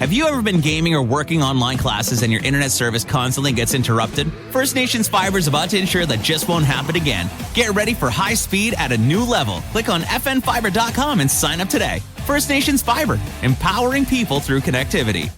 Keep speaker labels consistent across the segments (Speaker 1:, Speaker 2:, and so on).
Speaker 1: Have you ever been gaming or working online classes and your internet service constantly gets interrupted? First Nations Fiber is about to ensure that just won't happen again. Get ready for high speed at a new level. Click on fnfiber.com and sign up today. First Nations Fiber, empowering people through connectivity.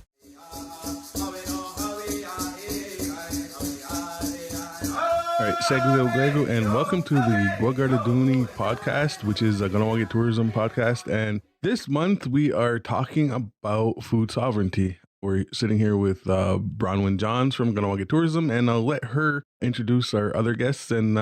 Speaker 2: All right, Segwego, and welcome to the Kwakaratón podcast, which is a Kahnawake tourism podcast. And this month we are talking about food sovereignty. We're sitting here with Bronwyn Johns from Kahnawake Tourism, and I'll let her introduce our other guests and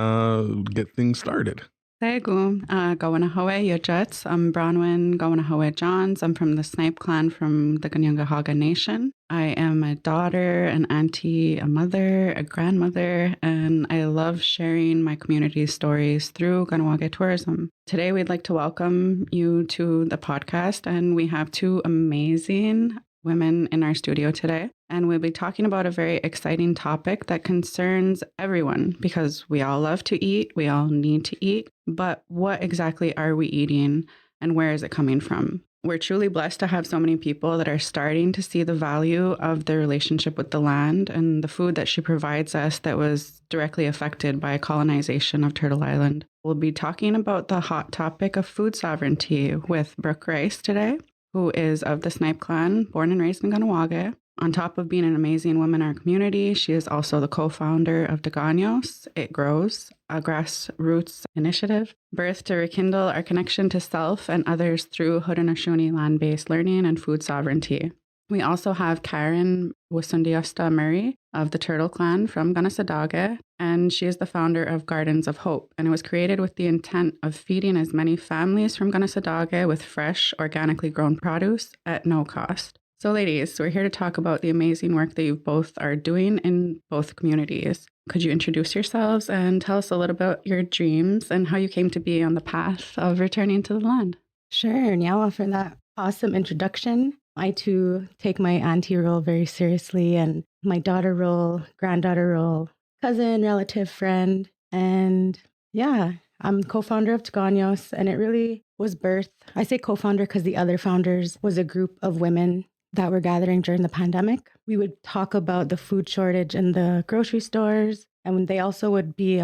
Speaker 2: get things started.
Speaker 3: Segu, Gawanahoe Yojets. I'm Bronwyn Gawanahoe Johns. I'm from the Snipe clan from the Kanien'kehá:ka Nation. I am a daughter, an auntie, a mother, a grandmother, and I love sharing my community's stories through Kahnawake Tourism. Today, we'd like to welcome you to the podcast, and we have two amazing women in our studio today. And we'll be talking about a very exciting topic that concerns everyone because we all love to eat, we all need to eat, but what exactly are we eating and where is it coming from? We're truly blessed to have so many people that are starting to see the value of their relationship with the land and the food that she provides us that was directly affected by colonization of Turtle Island. We'll be talking about the hot topic of food sovereignty with Brooke Rice today, who is of the Snipe clan, born and raised in Kahnawake. On top of being an amazing woman in our community, she is also the co-founder of Tagaños, It Grows, a grassroots initiative, birthed to rekindle our connection to self and others through Haudenosaunee land-based learning and food sovereignty. We also have Karen Wusundiosta Murray of the Turtle Clan from Kanesatake, and she is the founder of Gardens of Hope, and it was created with the intent of feeding as many families from Kanesatake with fresh, organically grown produce at no cost. So ladies, we're here to talk about the amazing work that you both are doing in both communities. Could you introduce yourselves and tell us a little about your dreams and how you came to be on the path of returning to the land?
Speaker 4: Sure, Nyawa, for that awesome introduction. I too take my auntie role very seriously and my daughter role, granddaughter role, cousin, relative, friend. And yeah, I'm co-founder of Tagaños, and it really was birthed. I say co-founder because the other founders was a group of women that were gathering during the pandemic. We would talk about the food shortage in the grocery stores, and they also would be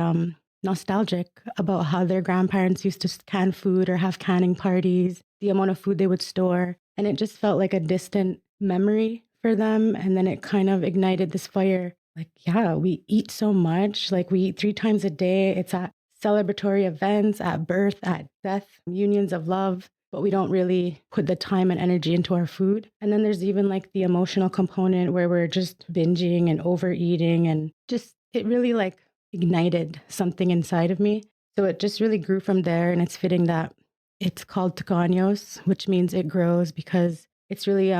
Speaker 4: nostalgic about how their grandparents used to can food or have canning parties, the amount of food they would store. And it just felt like a distant memory for them. And then it kind of ignited this fire. Like, yeah, we eat so much. Like, we eat 3 times a day. It's at celebratory events, at birth, at death, unions of love. But we don't really put the time and energy into our food. And then there's even like the emotional component where we're just binging and overeating, and just, it really like ignited something inside of me. So it just really grew from there. And it's fitting that it's called Tagaños, which means it grows, because it's really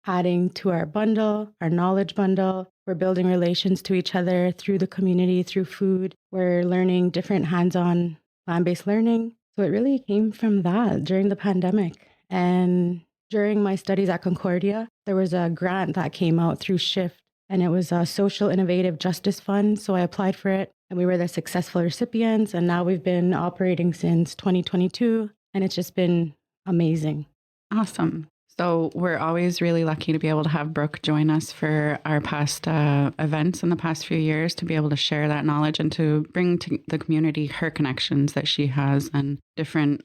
Speaker 4: adding to our bundle, our knowledge bundle. We're building relations to each other through the community, through food. We're learning different hands-on land-based learning. So it really came from that during the pandemic. And during my studies at Concordia, there was a grant that came out through SHIFT, and it was a Social Innovative Justice Fund. So I applied for it, and we were the successful recipients. And now we've been operating since 2022, and it's just been amazing.
Speaker 3: Awesome. So we're always really lucky to be able to have Brooke join us for our past events in the past few years, to be able to share that knowledge and to bring to the community her connections that she has and different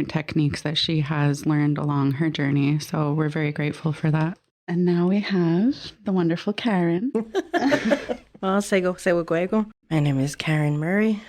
Speaker 3: techniques that she has learned along her journey. So we're very grateful for that. And now we have the wonderful Karen.
Speaker 5: Well, Segwego. My name is Karen Murray.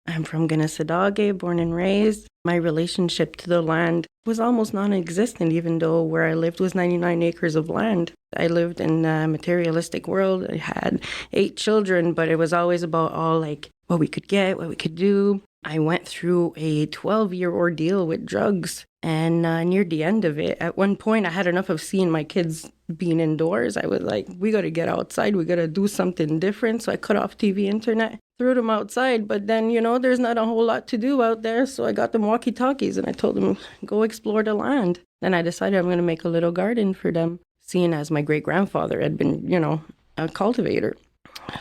Speaker 5: I'm from Kanesatake, born and raised. My relationship to the land was almost non-existent, even though where I lived was 99 acres of land. I lived in a materialistic world. I had 8 children, but it was always about all like what we could get, what we could do. I went through a 12-year ordeal with drugs, and near the end of it, at one point, I had enough of seeing my kids being indoors. I was like, we got to get outside. We got to do something different. So I cut off TV, internet, threw them outside. But then, there's not a whole lot to do out there. So I got them walkie-talkies, and I told them, go explore the land. Then I decided I'm going to make a little garden for them, seeing as my great-grandfather had been, a cultivator.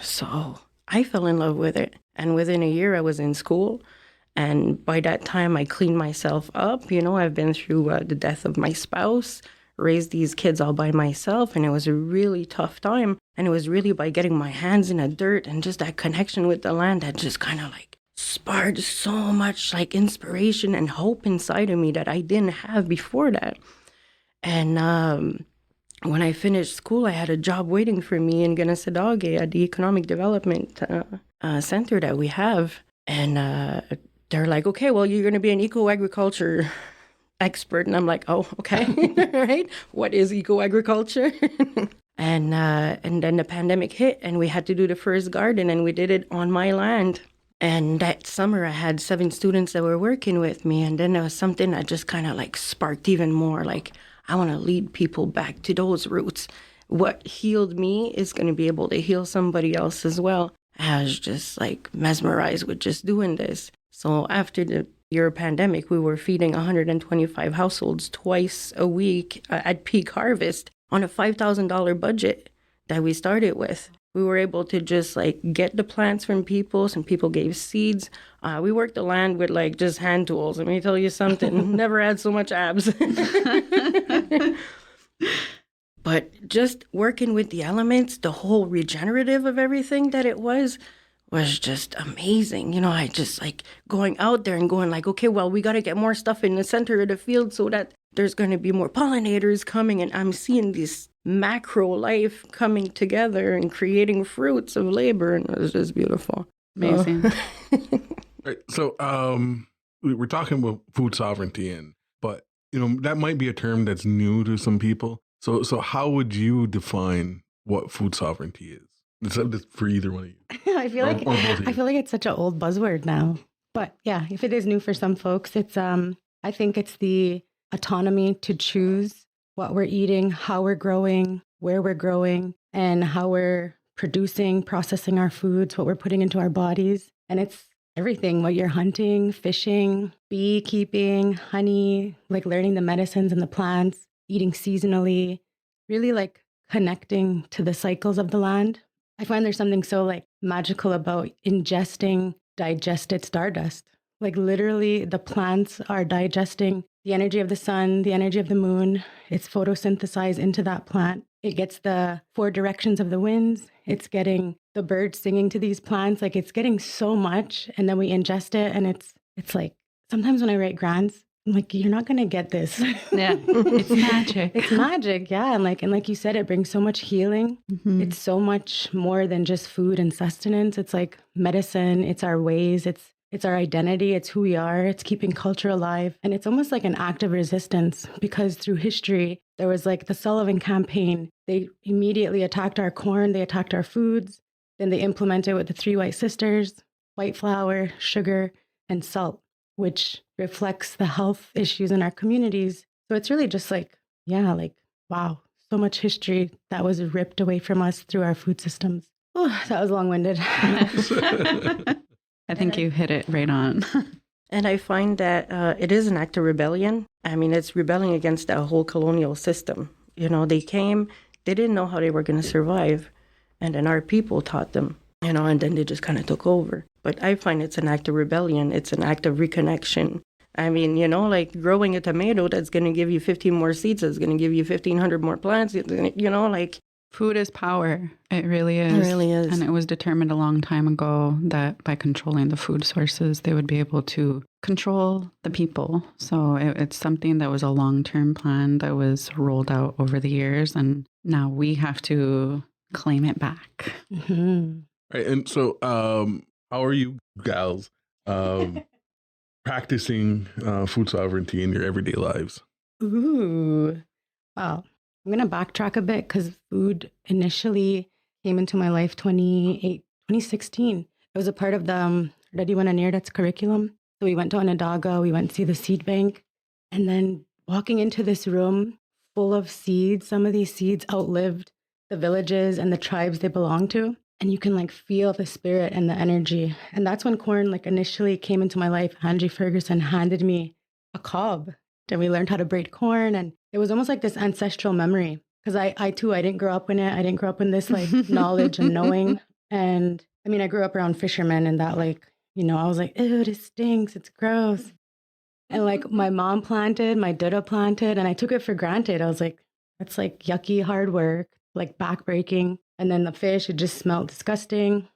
Speaker 5: So I fell in love with it. And within a year, I was in school. And by that time, I cleaned myself up. I've been through the death of my spouse, raise these kids all by myself, and it was a really tough time. And it was really by getting my hands in the dirt and just that connection with the land that just kind of like sparked so much like inspiration and hope inside of me that I didn't have before that. And when I finished school, I had a job waiting for me in Ganassadage at the Economic Development Center that we have. And they're like, okay, well, you're going to be an eco-agriculture expert. And I'm like, oh, okay, right? What is eco-agriculture? And then the pandemic hit, and we had to do the first garden, and we did it on my land. And that summer, I had 7 students that were working with me. And then there was something that just kind of like sparked even more. Like, I want to lead people back to those roots. What healed me is going to be able to heal somebody else as well. I was just like mesmerized with just doing this. So after the year pandemic, we were feeding 125 households twice a week at peak harvest on a $5,000 budget that we started with. We were able to just like get the plants from people. Some people gave seeds. We worked the land with like just hand tools. Let me tell you something, never had so much abs. But just working with the elements, the whole regenerative of everything that it was just amazing. You know, I just like going out there and going like, okay, well, we got to get more stuff in the center of the field so that there's going to be more pollinators coming. And I'm seeing this macro life coming together and creating fruits of labor. And it was just beautiful.
Speaker 3: Amazing.
Speaker 2: Right. So we're talking about food sovereignty, but you know, that might be a term that's new to some people. So how would you define what food sovereignty is? It's for either one of you.
Speaker 4: I feel like it's such an old buzzword now. But yeah, if it is new for some folks, it's I think it's the autonomy to choose what we're eating, how we're growing, where we're growing, and how we're producing, processing our foods, what we're putting into our bodies. And it's everything, what you're hunting, fishing, beekeeping, honey, like learning the medicines and the plants, eating seasonally, really like connecting to the cycles of the land. I find there's something so like magical about ingesting digested stardust. Like literally the plants are digesting the energy of the sun, the energy of the moon. It's photosynthesized into that plant. It gets the 4 directions of the winds. It's getting the birds singing to these plants. Like it's getting so much. And then we ingest it. And it's like, sometimes when I write grants, I'm like, you're not going to get this.
Speaker 3: Yeah, it's magic.
Speaker 4: It's magic. Yeah. And like you said, it brings so much healing.
Speaker 3: Mm-hmm.
Speaker 4: It's so much more than just food and sustenance. It's like medicine. It's our ways. It's our identity. It's who we are. It's keeping culture alive. And it's almost like an act of resistance because through history, there was like the Sullivan campaign. They immediately attacked our corn. They attacked our foods. Then they implemented with the 3 white sisters, white flour, sugar, and salt, which reflects the health issues in our communities. So it's really just like, yeah, like, wow, so much history that was ripped away from us through our food systems. Oh, that was long-winded.
Speaker 3: I think you hit it right on.
Speaker 5: And I find that it is an act of rebellion. I mean, it's rebelling against that whole colonial system. You know, they came, they didn't know how they were going to survive. And then our people taught them, you know, and then they just kind of took over. But I find it's an act of rebellion. It's an act of reconnection. I mean, you know, like growing a tomato that's going to give you 15 more seeds, that's going to give you 1,500 more plants, you know, like.
Speaker 3: Food is power. It really is.
Speaker 5: It really is.
Speaker 3: And it was determined a long time ago that by controlling the food sources, they would be able to control the people. So it's something that was a long-term plan that was rolled out over the years. And now we have to claim it back.
Speaker 4: Mm-hmm.
Speaker 2: Right. And so how are you gals practicing food sovereignty in your everyday lives?
Speaker 4: Ooh, wow. I'm going to backtrack a bit because food initially came into my life 2016. It was a part of the Ready When That's curriculum. So we went to Onondaga, we went to see the seed bank, and then walking into this room full of seeds, some of these seeds outlived the villages and the tribes they belong to. And you can like feel the spirit and the energy. And that's when corn like initially came into my life. Angie Ferguson handed me a cob. And we learned how to braid corn. And it was almost like this ancestral memory. Because I too, I didn't grow up in it. I didn't grow up in this like knowledge and knowing. And I mean, I grew up around fishermen and that like, you know, I was like, ew, this stinks. It's gross. And like my mom planted, my dada planted, and I took it for granted. I was like, It's like yucky, hard work, like backbreaking. And then the fish, it just smelled disgusting.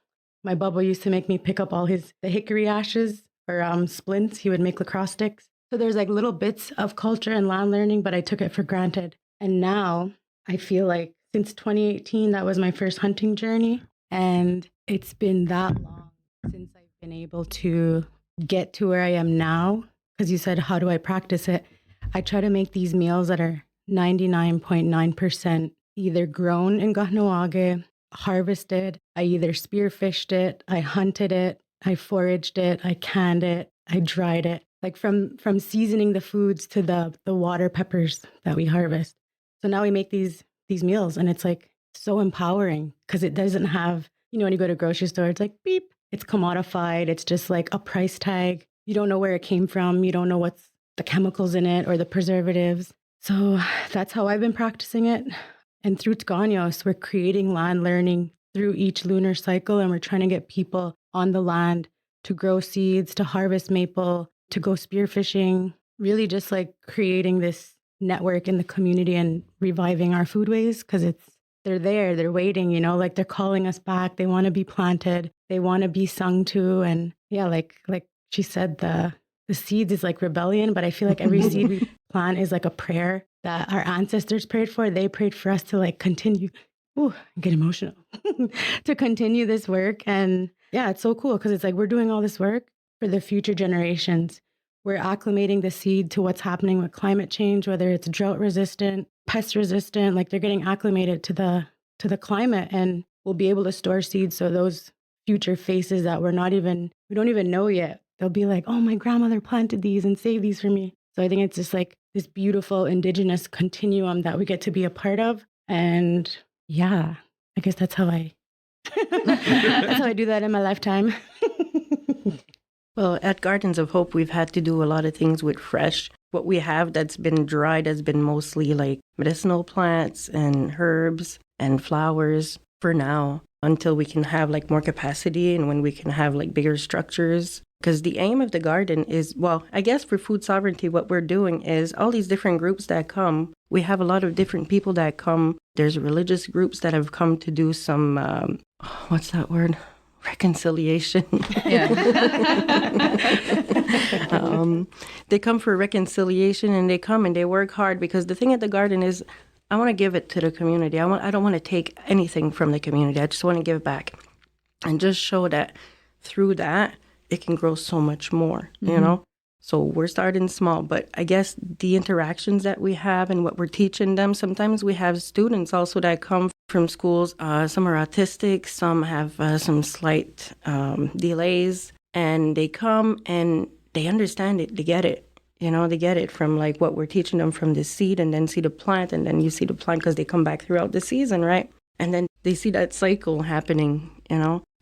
Speaker 4: My bubba used to make me pick up all the hickory ashes or splints. He would make lacrosse sticks. So there's like little bits of culture and land learning, but I took it for granted. And now I feel like since 2018, that was my first hunting journey. And it's been that long since I've been able to get to where I am now. Because you said, how do I practice it? I try to make these meals that are 99.9% either grown in Kahnawake, harvested. I either spearfished it, I hunted it, I foraged it, I canned it, I dried it. Like from seasoning the foods to the water peppers that we harvest. So now we make these meals, and it's like so empowering because it doesn't have, when you go to a grocery store, it's like beep, it's commodified. It's just like a price tag. You don't know where it came from. You don't know what's the chemicals in it or the preservatives. So that's how I've been practicing it. And through Tkanios, we're creating land learning through each lunar cycle, and we're trying to get people on the land to grow seeds, to harvest maple, to go spearfishing, really just like creating this network in the community and reviving our foodways because they're there, they're waiting, like they're calling us back. They want to be planted. They want to be sung to. And yeah, like she said, the seeds is like rebellion, but I feel like every seed we plant is like a prayer that our ancestors prayed for. They prayed for us to like continue. Ooh, I get emotional to continue this work. And yeah, it's so cool because it's like we're doing all this work for the future generations. We're acclimating the seed to what's happening with climate change, whether it's drought resistant, pest resistant, like they're getting acclimated to the climate, and we'll be able to store seeds. So those future faces that we don't even know yet, they'll be like, oh, my grandmother planted these and saved these for me. So I think it's just like this beautiful indigenous continuum that we get to be a part of. And yeah, I guess that's how I do that in my lifetime.
Speaker 5: Well, at Gardens of Hope, we've had to do a lot of things with fresh. What we have that's been dried has been mostly like medicinal plants and herbs and flowers for now, until we can have like more capacity and when we can have like bigger structures. Because the aim of the garden is, well, I guess for food sovereignty, what we're doing is all these different groups that come. We have a lot of different people that come. There's religious groups that have come to do some, what's that word? Reconciliation.
Speaker 3: Yeah.
Speaker 5: They come for reconciliation, and they come and they work hard, because the thing at the garden is I want to give it to the community. I don't want to take anything from the community. I just want to give back and just show that through that it can grow so much more, you know? So we're starting small, but I guess the interactions that we have and what we're teaching them, sometimes we have students also that come from schools. Some are autistic, some have some slight delays, and they come and they understand it, they get it. They get it from like what we're teaching them from the seed, and then see the plant, and then you see the plant because they come back throughout the season, right? And then they see that cycle happening,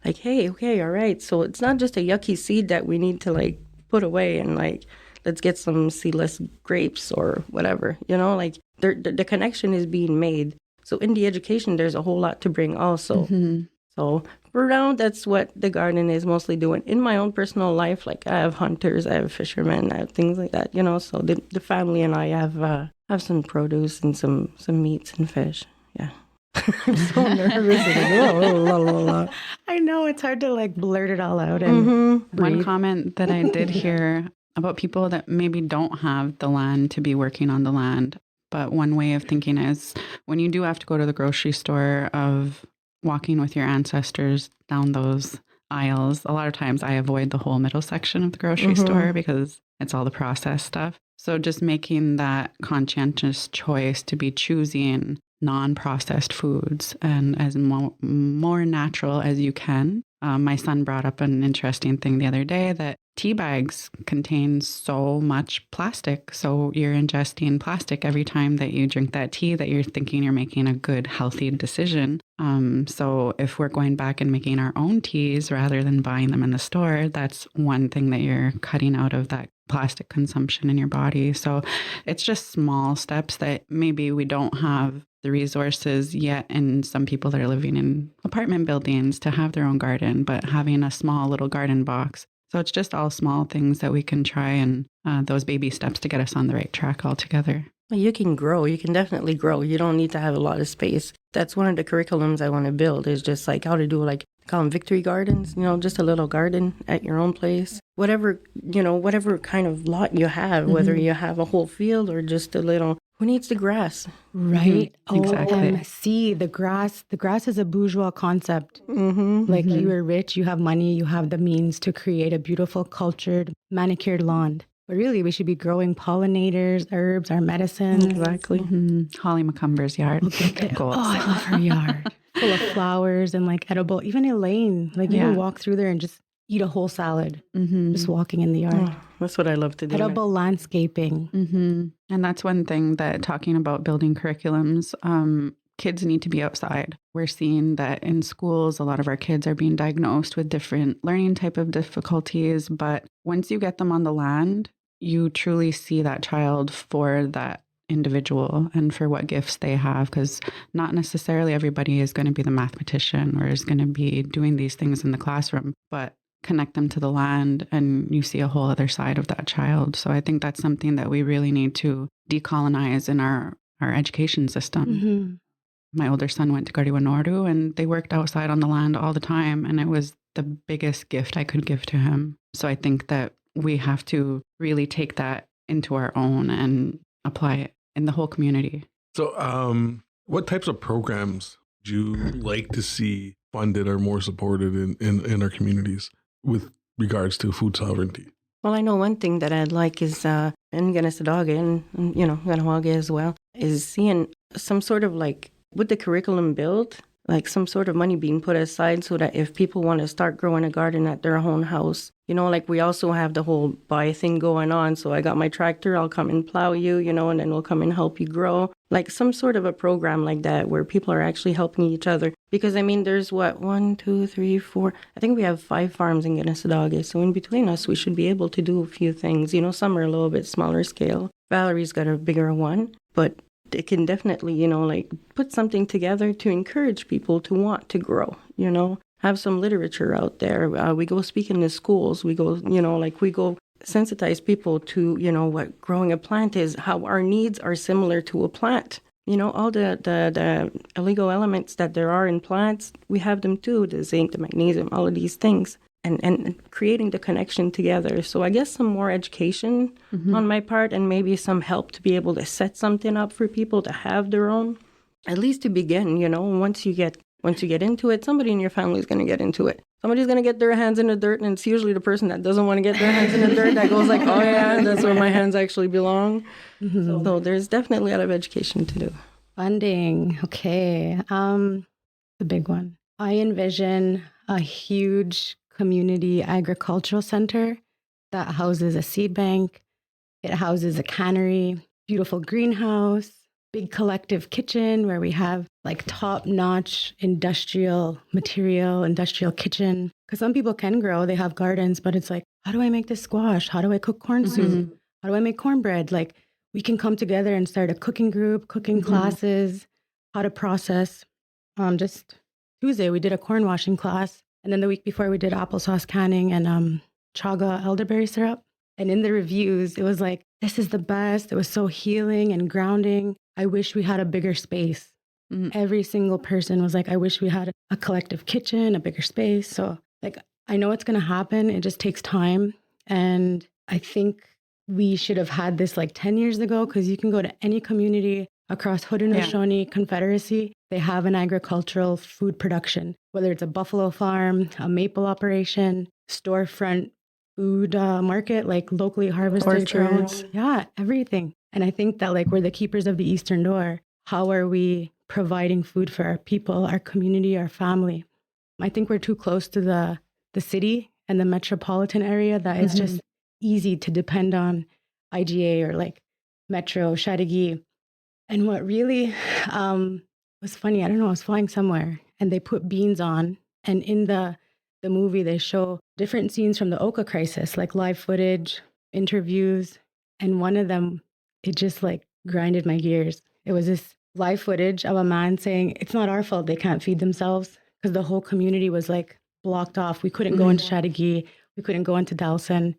Speaker 5: like, hey, okay, all right. So it's not just a yucky seed that we need to like put away and like, let's get some seedless grapes or whatever, like the connection is being made. So in the education, there's a whole lot to bring also. So for now, that's what the garden is mostly doing. In my own personal life, like I have hunters, I have fishermen, I have things like that, so the family and I have some produce and some meats and fish. Yeah. I'm so nervous.
Speaker 4: I know it's hard to like blurt it all out. And
Speaker 3: One comment that I did hear about people that maybe don't have the land to be working on the land. But one way of thinking is when you do have to go to the grocery store, of walking with your ancestors down those aisles, a lot of times I avoid the whole middle section of the grocery store because it's all the processed stuff. So just making that conscientious choice to be choosing non-processed foods and as more natural as you can. My son brought up an interesting thing the other day, that tea bags contain so much plastic. So you're ingesting plastic every time that you drink that tea, that you're thinking you're making a good, healthy decision. So if we're going back and making our own teas rather than buying them in the store, that's one thing that you're cutting out of that plastic consumption in your body. So it's just small steps that maybe we don't have the resources yet, and some people that are living in apartment buildings to have their own garden, but having a small little garden box. So it's just all small things that we can try, and those baby steps to get us on the right track altogether.
Speaker 5: You can grow. You can definitely grow. You don't need to have a lot of space. That's one of the curriculums I want to build, is just like how to do, like, they call them victory gardens, just a little garden at your own place. Whatever, whatever kind of lot you have, whether you have a whole field or just a little, who needs the grass?
Speaker 4: Right.
Speaker 3: Exactly.
Speaker 4: OMC, the grass. The grass is a bourgeois concept. Like you are rich, you have money, you have the means to create a beautiful, cultured, manicured lawn. But really, we should be growing pollinators, herbs, our medicines.
Speaker 5: Exactly.
Speaker 3: Holly McCumber's yard. Goals.
Speaker 4: Oh, I love her yard. Full of flowers and like edible. Even Elaine, like you can walk through there and just eat a whole salad. Just walking in the yard.
Speaker 5: Oh, that's what I love to do.
Speaker 4: Edible landscaping.
Speaker 3: And that's one thing that, talking about building curriculums, kids need to be outside. We're seeing that in schools, a lot of our kids are being diagnosed with different learning type of difficulties. But once you get them on the land, you truly see that child for that individual and for what gifts they have, because not necessarily everybody is going to be the mathematician or is going to be doing these things in the classroom, but connect them to the land and you see a whole other side of that child. So I think that's something that we really need to decolonize in our education system. My older son went to Gardiwa Nordu and they worked outside on the land all the time. And it was the biggest gift I could give to him. So I think that we have to really take that into our own and apply it in the whole community.
Speaker 2: So what types of programs do you like to see funded or more supported in our communities with regards to food sovereignty?
Speaker 5: Well, I know one thing that I'd like is, in Ganessadoga and Ganawaga as well, is seeing some sort of like, with the curriculum built, like some sort of money being put aside so that if people want to start growing a garden at their own house, like we also have the whole buy thing going on. So I got my tractor, I'll come and plow you, and then we'll come and help you grow. Like some sort of a program like that where people are actually helping each other. Because there's 1, 2, 3, 4. I think we have 5 farms in Ganessadoga. So in between us, we should be able to do a few things. Some are a little bit smaller scale. Valerie's got a bigger one, but it can definitely, like put something together to encourage people to want to grow, have some literature out there. We go speak in the schools. We go, we go sensitize people to, what growing a plant is, how our needs are similar to a plant. All the illegal elements that there are in plants, we have them too, the zinc, the magnesium, all of these things. And creating the connection together. So I guess some more education on my part and maybe some help to be able to set something up for people to have their own, at least to begin, once you get into it, somebody in your family is going to get into it. Somebody's going to get their hands in the dirt, and it's usually the person that doesn't want to get their hands in the dirt that goes like, oh yeah, that's where my hands actually belong. So there's definitely a lot of education to do.
Speaker 4: Funding. Okay. The big one. I envision a huge community agricultural center that houses a seed bank. It houses a cannery, beautiful greenhouse, big collective kitchen where we have like top-notch industrial material, industrial kitchen. Because some people can grow, they have gardens, but it's like, how do I make this squash? How do I cook corn soup? How do I make cornbread? Like we can come together and start a cooking group, cooking classes, how to process. Just Tuesday, we did a corn washing class. And then the week before, we did applesauce canning and chaga elderberry syrup. And in the reviews, it was like, this is the best. It was so healing and grounding. I wish we had a bigger space. Every single person was like, I wish we had a collective kitchen, a bigger space. So like, I know it's going to happen. It just takes time. And I think we should have had this like 10 years ago, because you can go to any community across Haudenosaunee Confederacy. They have an agricultural food production, whether it's a buffalo farm, a maple operation, storefront food market, like locally harvested
Speaker 5: Orchards.
Speaker 4: Yeah, everything. And I think that like we're the keepers of the Eastern Door. How are we providing food for our people, our community, our family? I think we're too close to the city and the metropolitan area that it's just easy to depend on IGA or like Metro, Chateauguay. And what really was funny, I don't know, I was flying somewhere and they put beans on, and in the movie they show different scenes from the Oka crisis, like live footage, interviews, and one of them, it just like grinded my gears. It was this live footage of a man saying, it's not our fault they can't feed themselves, because the whole community was like blocked off. We couldn't go into Chateauguay, we couldn't go into Dalson.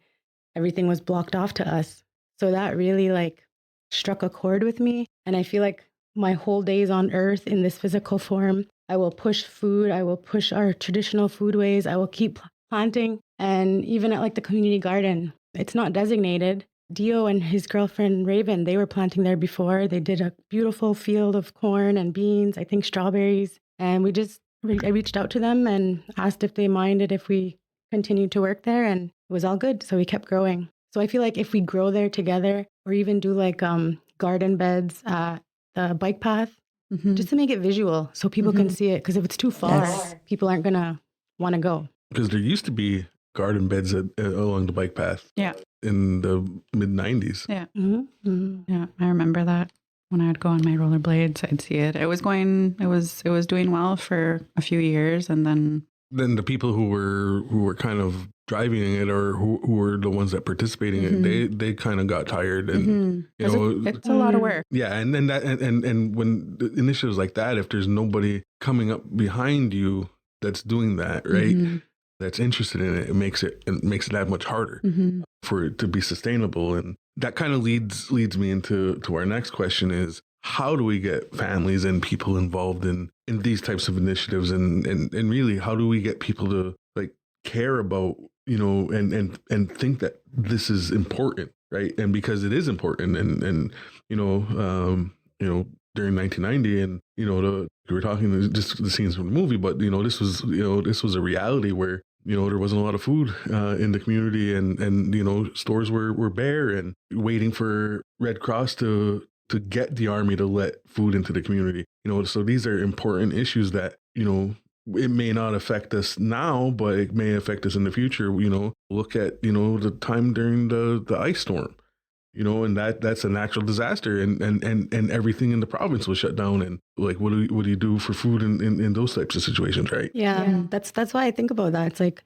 Speaker 4: Everything was blocked off to us. So that really like struck a chord with me. And I feel like my whole days on earth in this physical form, I will push food. I will push our traditional foodways. I will keep planting. And even at like the community garden, it's not designated. Dio and his girlfriend Raven, they were planting there before. They did a beautiful field of corn and beans, I think strawberries. And I reached out to them and asked if they minded if we continued to work there. And it was all good. So we kept growing. So I feel like if we grow there together or even do like garden beds at the bike path, just to make it visual so people can see it. Because if it's too far, people aren't going to want to go.
Speaker 2: Because there used to be garden beds along the bike path.
Speaker 3: Yeah.
Speaker 2: In the mid 90s.
Speaker 3: Yeah.
Speaker 4: Mm-hmm.
Speaker 3: Yeah. I remember that. When I would go on my rollerblades, I'd see it. It was doing well for a few years, and then
Speaker 2: the people who were kind of driving it or who were the ones that participating in it, they kind of got tired, and you know,
Speaker 3: it's a lot of work.
Speaker 2: Yeah, and then that and when the initiatives like that, if there's nobody coming up behind you that's doing that, right, that's interested in it, it makes it that much harder for it to be sustainable. And that kind of leads me into our next question is, how do we get families and people involved in these types of initiatives, and really how do we get people to like care about, you know, and think that this is important, right? And because it is important, and you know during 1990, and you know, we were talking just the scenes from the movie, but you know, this was a reality where, you know, there wasn't a lot of food in the community, and you know, stores were bare and waiting for Red Cross to get the army to let food into the community. You know, so these are important issues that, you know, it may not affect us now, but it may affect us in the future. You know, look at, you know, the time during the ice storm, you know, and that's a natural disaster, and everything in the province was shut down. And like, what do you do for food in those types of situations, right?
Speaker 4: Yeah. That's why I think about that. It's like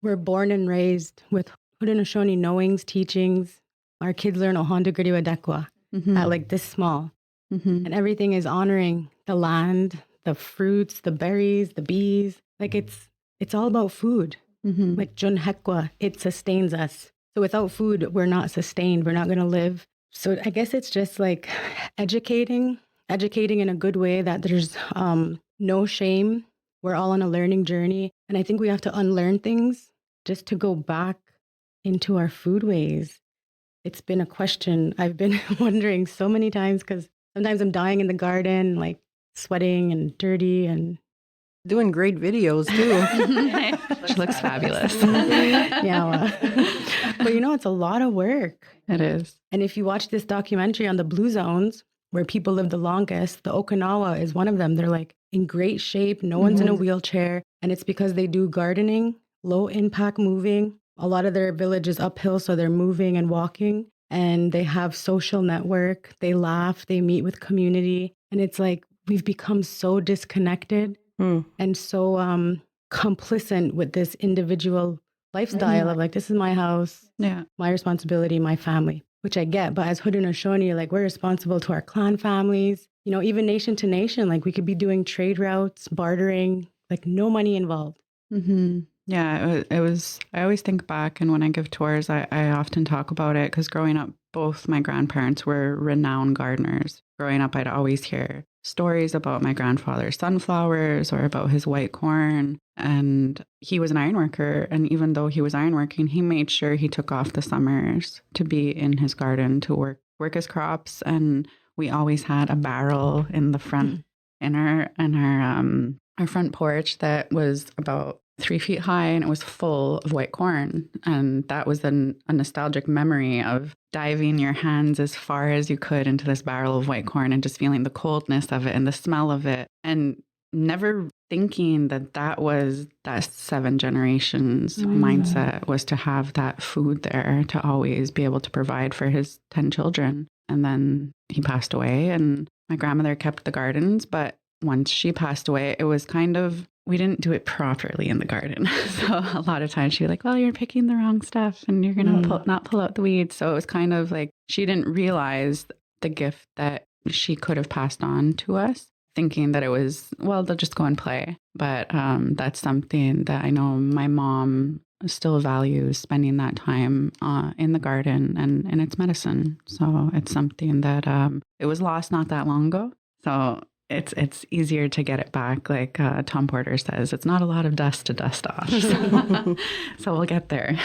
Speaker 4: we're born and raised with Haudenosaunee knowings, teachings. Our kids learn Ohanda Guriwa Dekwa at like this small. And everything is honoring the land, the fruits, the berries, the bees. Like it's all about food. Like Jun Hekwa, it sustains us. So without food, we're not sustained. We're not going to live. So I guess it's just like educating in a good way, that there's no shame. We're all on a learning journey. And I think we have to unlearn things just to go back into our food ways. It's been a question I've been wondering so many times, because sometimes I'm dying in the garden, like sweating and dirty and
Speaker 5: doing great videos too.
Speaker 3: She looks fabulous.
Speaker 4: But you know, it's a lot of work.
Speaker 3: It is.
Speaker 4: And if you watch this documentary on the blue zones where people live the longest, the Okinawa is one of them. They're like in great shape. No one's in a wheelchair. And it's because they do gardening, low impact moving. A lot of their village is uphill, so they're moving and walking. And they have social network. They laugh. They meet with community. And it's like we've become so disconnected and so complicit with this individual lifestyle of like, this is my house, my responsibility, my family, which I get. But as Haudenosaunee, like, we're responsible to our clan families, you know, even nation to nation. Like, we could be doing trade routes, bartering, like no money involved.
Speaker 3: Yeah, it was, I always think back, and when I give tours, I often talk about it, because growing up, both my grandparents were renowned gardeners. Growing up, I'd always hear stories about my grandfather's sunflowers or about his white corn. And he was an ironworker. And even though he was ironworking, he made sure he took off the summers to be in his garden to work his crops. And we always had a barrel in the front, in our front porch that was about 3 feet high, and it was full of white corn. And that was a nostalgic memory of diving your hands as far as you could into this barrel of white corn and just feeling the coldness of it and the smell of it, and never thinking that was that 7 generations mindset, was to have that food there to always be able to provide for his 10 children. And then he passed away, and my grandmother kept the gardens. But once she passed away, it was kind of, we didn't do it properly in the garden. So a lot of times she'd be like, well, you're picking the wrong stuff and you're going to not pull out the weeds. So it was kind of like she didn't realize the gift that she could have passed on to us, thinking that it was, well, they'll just go and play. But that's something that I know my mom still values spending that time in the garden, and it's medicine. So it's something that it was lost not that long ago. So it's easier to get it back. Like Tom Porter says, it's not a lot of dust to dust off. So we'll get there.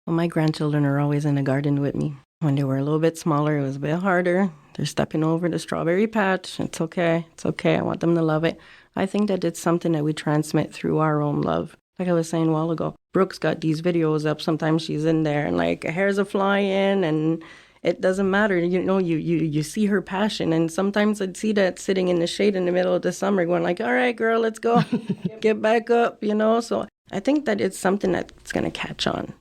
Speaker 5: Well, my grandchildren are always in the garden with me. When they were a little bit smaller, it was a bit harder. They're stepping over the strawberry patch. It's okay. It's okay. I want them to love it. I think that it's something that we transmit through our own love. Like I was saying a while ago, Brooke's got these videos up. Sometimes she's in there and like hairs are flying and it doesn't matter. You see her passion. And sometimes I'd see that sitting in the shade in the middle of the summer going like, all right, girl, let's go. Get back up, So I think that it's something that's going to catch on.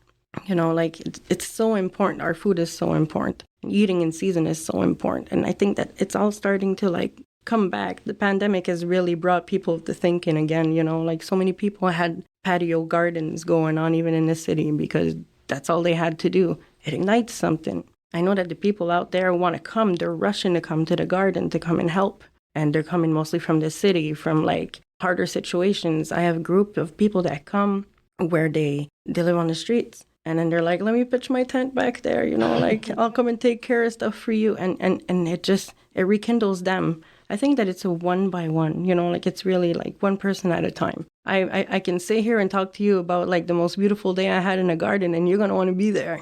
Speaker 5: Like it's so important. Our food is so important. Eating in season is so important. And I think that it's all starting to like come back. The pandemic has really brought people to thinking again, like so many people had patio gardens going on even in the city because that's all they had to do. It ignites something. I know that the people out there want to come. They're rushing to come to the garden to come and help. And they're coming mostly from the city, from like harder situations. I have a group of people that come where they live on the streets. And then they're like, let me pitch my tent back there, like I'll come and take care of stuff for you. And it rekindles them. I think that it's a one by one, like it's really like one person at a time. I can sit here and talk to you about like the most beautiful day I had in a garden and you're going to want to be there,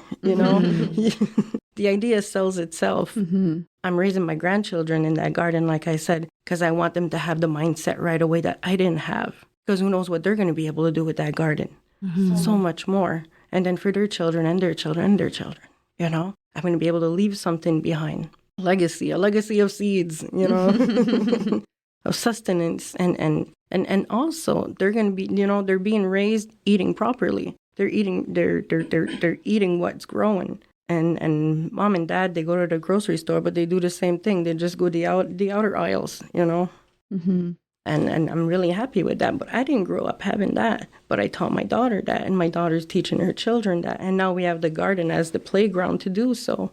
Speaker 5: The idea sells itself. Mm-hmm. I'm raising my grandchildren in that garden, like I said, because I want them to have the mindset right away that I didn't have. Because who knows what they're going to be able to do with that garden. Mm-hmm. So much more. And then for their children and their children and their children, I'm going to be able to leave something behind. A legacy of seeds, of sustenance. And also they're going to be, they're being raised eating properly. They're eating what's growing. And mom and dad, they go to the grocery store, but they do the same thing. They just go the outer aisles, Mm-hmm. And I'm really happy with that. But I didn't grow up having that. But I taught my daughter that, and my daughter's teaching her children that. And now we have the garden as the playground to do so.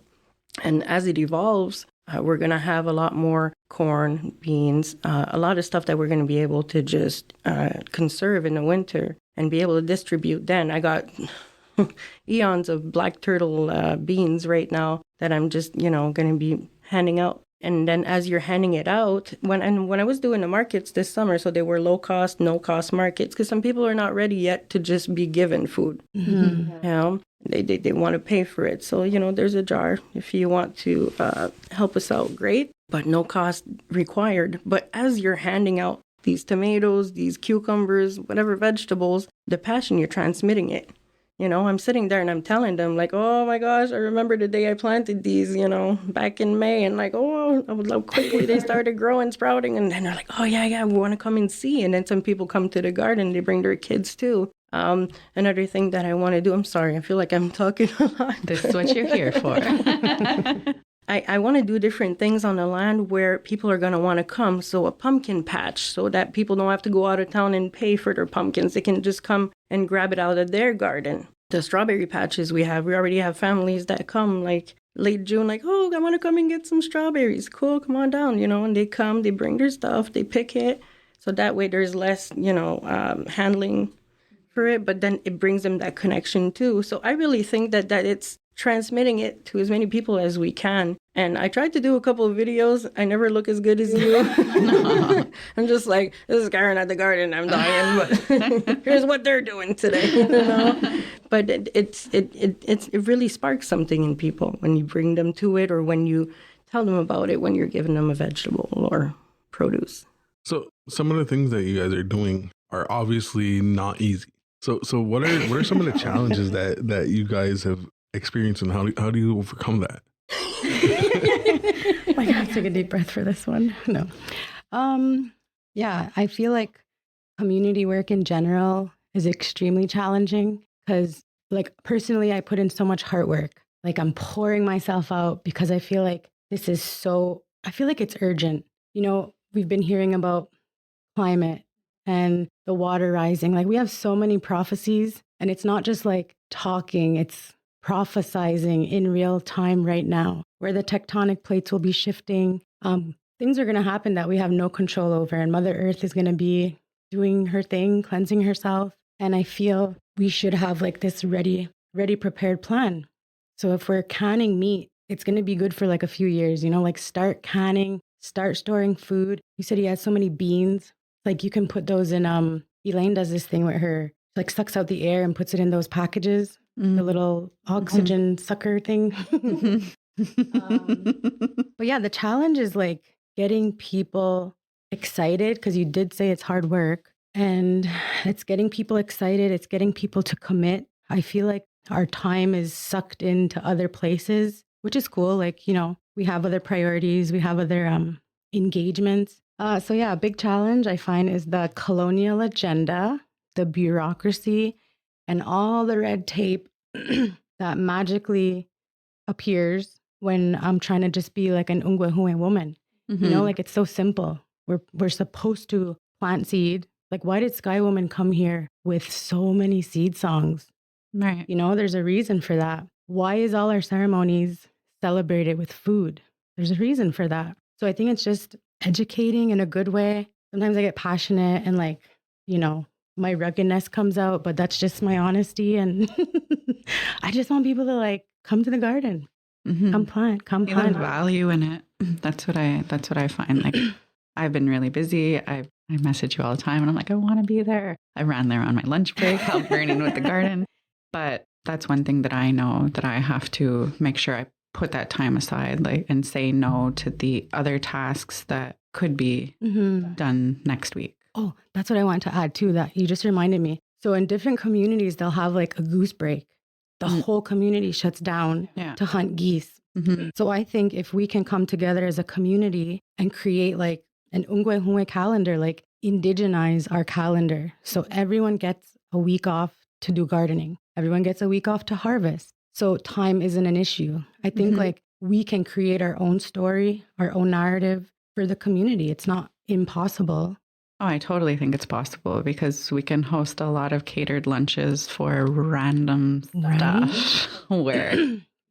Speaker 5: And as it evolves, we're going to have a lot more corn, beans, a lot of stuff that we're going to be able to just conserve in the winter and be able to distribute then. I got eons of black turtle beans right now that I'm just, going to be handing out. And then as you're handing it out, when I was doing the markets this summer, so they were low cost, no cost markets, because some people are not ready yet to just be given food. Mm-hmm. They want to pay for it. So, there's a jar if you want to help us out, great, but no cost required. But as you're handing out these tomatoes, these cucumbers, whatever vegetables, the passion, you're transmitting it. I'm sitting there and I'm telling them like, oh my gosh, I remember the day I planted these, back in May, and like, oh, how quickly they started growing, sprouting. And then they're like, oh yeah, we want to come and see. And then some people come to the garden, they bring their kids too. Another thing that I want to do, I'm sorry, I feel like I'm talking a lot.
Speaker 3: This is what you're here for.
Speaker 5: I want to do different things on the land where people are going to want to come. So a pumpkin patch, so that people don't have to go out of town and pay for their pumpkins. They can just come and grab it out of their garden. The strawberry patches we already have families that come like late June, like, oh, I want to come and get some strawberries. Cool, come on down, and they come, they bring their stuff, they pick it. So that way there's less, handling for it, but then it brings them that connection too. So I really think that it's transmitting it to as many people as we can. And I tried to do a couple of videos. I never look as good as you. No. I'm just like, this is Karen at the garden. I'm dying, but here's what they're doing today. But it really sparks something in people when you bring them to it, or when you tell them about it, when you're giving them a vegetable or produce.
Speaker 2: So some of the things that you guys are doing are obviously not easy. So what are some of the challenges that you guys have experienced, and how do you overcome that?
Speaker 4: My God, take a deep breath for this one. No. Yeah, I feel like community work in general is extremely challenging because, like, personally, I put in so much hard work. Like, I'm pouring myself out because I feel like I feel like it's urgent. We've been hearing about climate and the water rising. Like, we have so many prophecies, and it's not just like talking, it's prophesizing in real time right now, where the tectonic plates will be shifting. Things are going to happen that we have no control over, and Mother Earth is going to be doing her thing, cleansing herself. And I feel we should have like this ready prepared plan. So if we're canning meat, it's going to be good for like a few years, you know, like start canning, start storing food. You said he has so many beans. Like you can put those in, Elaine does this thing with her, like sucks out the air and puts it in those packages, the little oxygen sucker thing. But yeah, the challenge is like getting people excited, because you did say it's hard work, and it's getting people excited. It's getting people to commit. I feel like our time is sucked into other places, which is cool. Like, you know, we have other priorities, we have other engagements. So yeah, a big challenge I find is the colonial agenda, the bureaucracy, and all the red tape that magically appears when I'm trying to just be like an Ungwehue woman. You know, like it's so simple. We're supposed to plant seed. Like, why did Sky Woman come here with so many seed songs?
Speaker 3: Right.
Speaker 4: You know, there's a reason for that. Why is all our ceremonies celebrated with food? There's a reason for that. So I think it's just educating in a good way. Sometimes I get passionate and like, you know, my ruggedness comes out, but that's just my honesty. And I just want people to like come to the garden, come plant, come
Speaker 3: Feel the
Speaker 4: plant.
Speaker 3: value in it. That's what I find. Like I've been really busy. I message you all the time and I'm like, I want to be there. I ran there on my lunch break, helped Vernon with the garden. But that's one thing that I know that I have to make sure I put that time aside, like, and say no to the other tasks that could be done next week.
Speaker 4: Oh, that's what I want to add too, that you just reminded me. So in different communities, they'll have like a goose break. The whole community shuts down to hunt geese. So I think if we can come together as a community and create like an Ungwehue calendar, like indigenize our calendar. So everyone gets a week off to do gardening. Everyone gets a week off to harvest. So time isn't an issue. I think like we can create our own story, our own narrative for the community. It's not impossible.
Speaker 3: Oh, I totally think it's possible because we can host a lot of catered lunches for random stuff where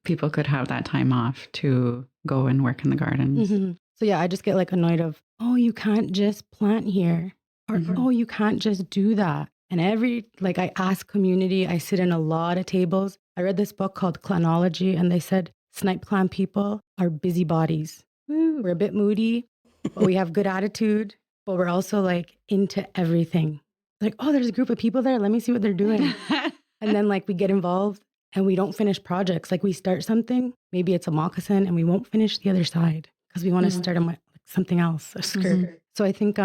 Speaker 3: people could have that time off to go and work in the gardens.
Speaker 4: So yeah, I just get like annoyed of, oh, you can't just plant here, or oh, you can't just do that. And I ask community, I sit in a lot of tables. I read this book called Clanology, and they said Snipe Clan people are busybodies. We're a bit moody, but we have good attitude, but we're also like into everything. Like, oh, there's a group of people there. Let me see what they're doing. And then like we get involved and we don't finish projects. Like we start something, maybe it's a moccasin, and we won't finish the other side because we want to start on something else, a skirt. So I think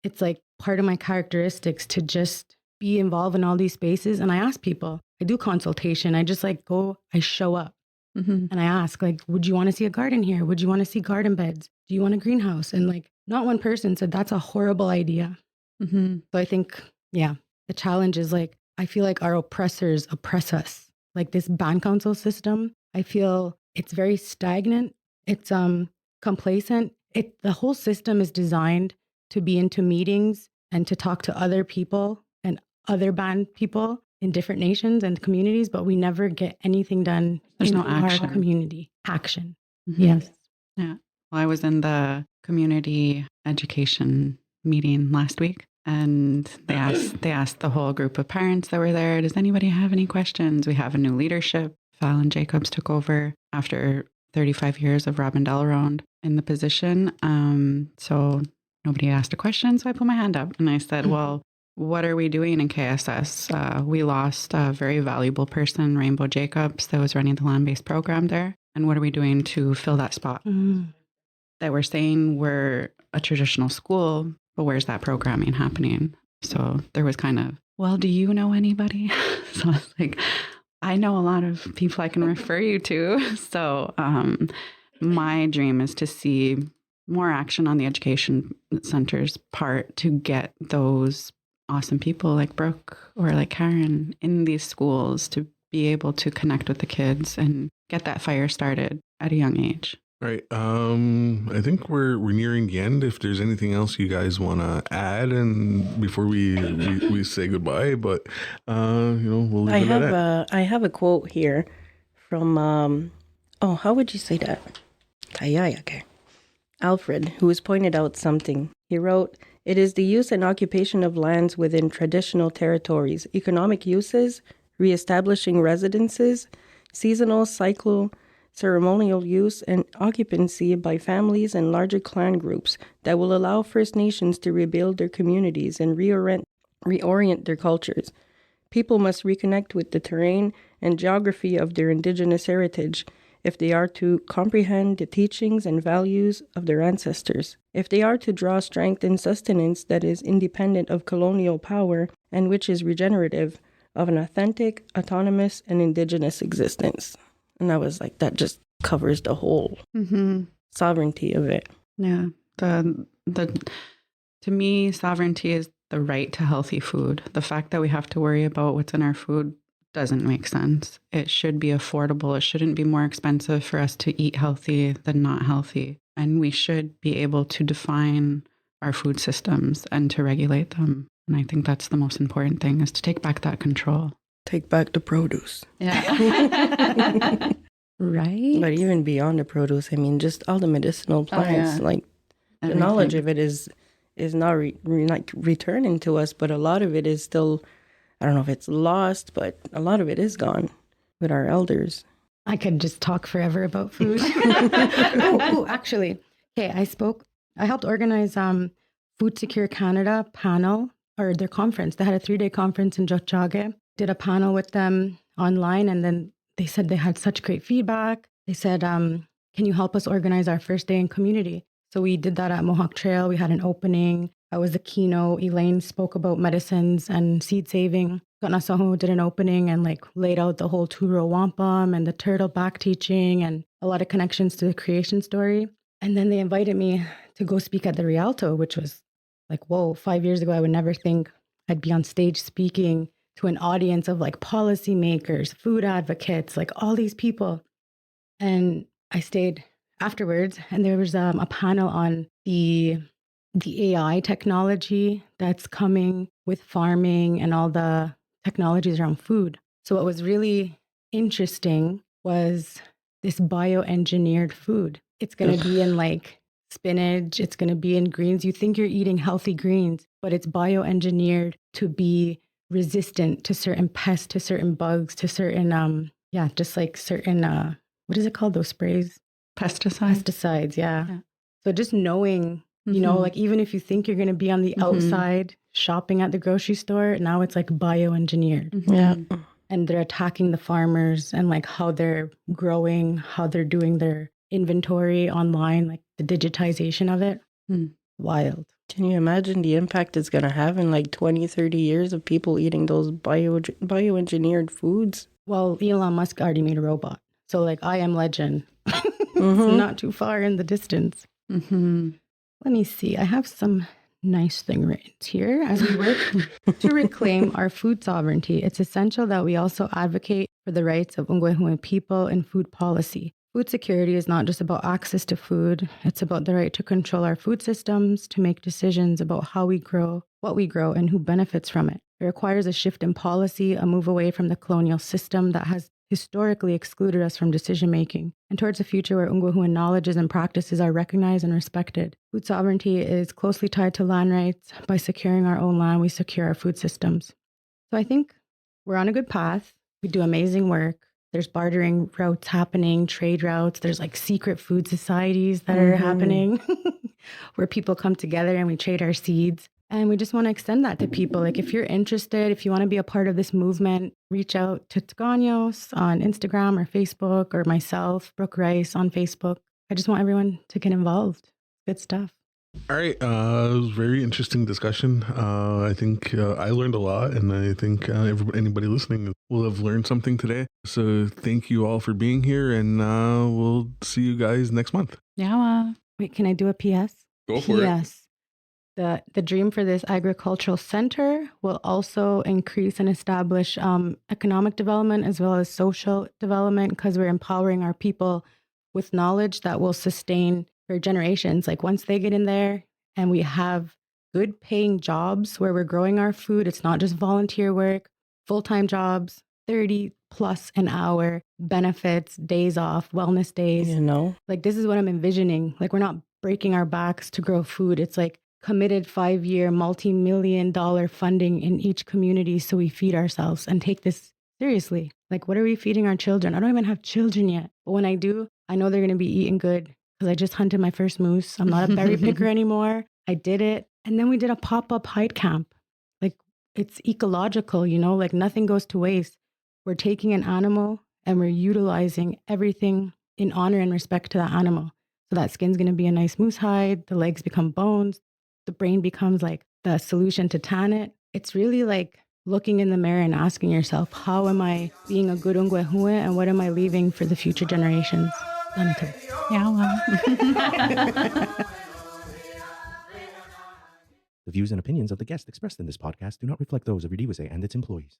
Speaker 4: it's like part of my characteristics to just be involved in all these spaces. And I ask people, I do consultation. I just like go, I show up and I ask like, would you want to see a garden here? Would you want to see garden beds? Do you want a greenhouse? And like not one person said that's a horrible idea. So I think, yeah, the challenge is like, I feel like our oppressors oppress us. Like this band council system, I feel it's very stagnant. It's complacent. The whole system is designed to be into meetings and to talk to other people and other band people in different nations and communities, but we never get anything done.
Speaker 3: There's
Speaker 4: in
Speaker 3: no action.
Speaker 4: Our community. Action. Yes.
Speaker 3: Yeah. Well, I was in the community education meeting last week, and they asked the whole group of parents that were there, does anybody have any questions? We have a new leadership. Fallon Jacobs took over after 35 years of Robin Delarond in the position. So nobody asked a question. So I put my hand up and I said, well, what are we doing in KSS? We lost a very valuable person, Rainbow Jacobs, that was running the land-based program there. And what are we doing to fill that spot? That we're saying we're a traditional school, but where's that programming happening? So there was kind of, well, do you know anybody? So I was like, I know a lot of people I can refer you to. So my dream is to see more action on the education center's part to get those awesome people like Brooke or like Karen in these schools to be able to connect with the kids and get that fire started at a young age.
Speaker 2: All right. I think we're nearing the end. If there's anything else you guys want to add, and before we say goodbye, but we'll leave it at that.
Speaker 5: I have a quote here from how would you say that? Okay. Alfred, who has pointed out something. He wrote, It is the use and occupation of lands within traditional territories, economic uses, reestablishing residences, seasonal, cycle, ceremonial use, and occupancy by families and larger clan groups that will allow First Nations to rebuild their communities and reorient their cultures. People must reconnect with the terrain and geography of their Indigenous heritage if they are to comprehend the teachings and values of their ancestors, if they are to draw strength and sustenance that is independent of colonial power and which is regenerative of an authentic, autonomous, and Indigenous existence. And I was like, that just covers the whole sovereignty of it.
Speaker 3: Yeah. To me, sovereignty is the right to healthy food. The fact that we have to worry about what's in our food doesn't make sense. It should be affordable. It shouldn't be more expensive for us to eat healthy than not healthy. And we should be able to define our food systems and to regulate them. And I think that's the most important thing, is to take back that control.
Speaker 5: Take back the produce.
Speaker 3: Yeah.
Speaker 4: Right.
Speaker 5: But even beyond the produce, I mean, just all the medicinal plants, like the knowledge of it is not like returning to us, but a lot of it is still, I don't know if it's lost, but a lot of it is gone with our elders.
Speaker 4: I could just talk forever about food. Actually, okay, I helped organize Food Secure Canada panel, or their conference. They had a 3-day conference in Tiohtià:ke. Did a panel with them online, and then they said they had such great feedback. They said, can you help us organize our first day in community? So we did that at Mohawk Trail. We had an opening. I was the keynote. Elaine spoke about medicines and seed saving. Ganasaho did an opening and like laid out the whole Turo Wampum and the turtle back teaching and a lot of connections to the creation story. And then they invited me to go speak at the Rialto, which was like, whoa, 5 years ago, I would never think I'd be on stage speaking to an audience of like policymakers, food advocates, like all these people. And I stayed afterwards, and there was a panel on the AI technology that's coming with farming and all the technologies around food. So what was really interesting was this bioengineered food. It's going to be in like spinach. It's going to be in greens. You think you're eating healthy greens, but it's bioengineered to be resistant to certain pests, to certain bugs, to certain, just like certain, what is it called? Those sprays? Pesticides, yeah. So just knowing, you know, like even if you think you're going to be on the outside shopping at the grocery store, now it's like bioengineered.
Speaker 5: Yeah.
Speaker 4: And they're attacking the farmers and like how they're growing, how they're doing their inventory online, like the digitization of it. Wild.
Speaker 5: Can you imagine the impact it's going to have in like 20, 30 years of people eating those bioengineered foods?
Speaker 4: Well, Elon Musk already made a robot. So like I Am Legend. It's not too far in the distance. Let me see. I have some nice thing written here. As we work to reclaim our food sovereignty, it's essential that we also advocate for the rights of Ungwehuen people in food policy. Food security is not just about access to food. It's about the right to control our food systems, to make decisions about how we grow, what we grow, and who benefits from it. It requires a shift in policy, a move away from the colonial system that has historically excluded us from decision-making, and towards a future where Ungwehuen knowledges and practices are recognized and respected. Food sovereignty is closely tied to land rights. By securing our own land, we secure our food systems. So I think we're on a good path. We do amazing work. There's bartering routes happening, trade routes. There's like secret food societies that are happening where people come together and we trade our seeds. And we just want to extend that to people. Like if you're interested, if you want to be a part of this movement, reach out to Tagaños on Instagram or Facebook, or myself, Brooke Rice on Facebook. I just want everyone to get involved. Good stuff.
Speaker 2: All right. It was a very interesting discussion. I think I learned a lot, and I think anybody listening will have learned something today. So thank you all for being here, and we'll see you guys next month.
Speaker 3: Yeah.
Speaker 4: Wait, can I do a PS?
Speaker 2: Go for it.
Speaker 4: Yes. The dream for this agricultural center will also increase and establish economic development as well as social development, because we're empowering our people with knowledge that will sustain for generations. Like once they get in there and we have good paying jobs where we're growing our food, it's not just volunteer work, full-time jobs, 30 plus an hour, benefits, days off, wellness days.
Speaker 5: You know?
Speaker 4: Like this is what I'm envisioning. Like we're not breaking our backs to grow food. It's like committed 5-year, multi-million dollar funding in each community so we feed ourselves and take this seriously. Like, what are we feeding our children? I don't even have children yet. But when I do, I know they're going to be eating good because I just hunted my first moose. I'm not a berry picker anymore. I did it. And then we did a pop-up hide camp. Like, it's ecological, you know, like nothing goes to waste. We're taking an animal and we're utilizing everything in honor and respect to that animal. So that skin's going to be a nice moose hide. The legs become bones. The brain becomes like the solution to tan it. It's really like looking in the mirror and asking yourself, how am I being a good Ungwehue and what am I leaving for the future generations? Ganito.
Speaker 3: Yeah, well.
Speaker 6: The views and opinions of the guests expressed in this podcast do not reflect those of Redeewase and its employees.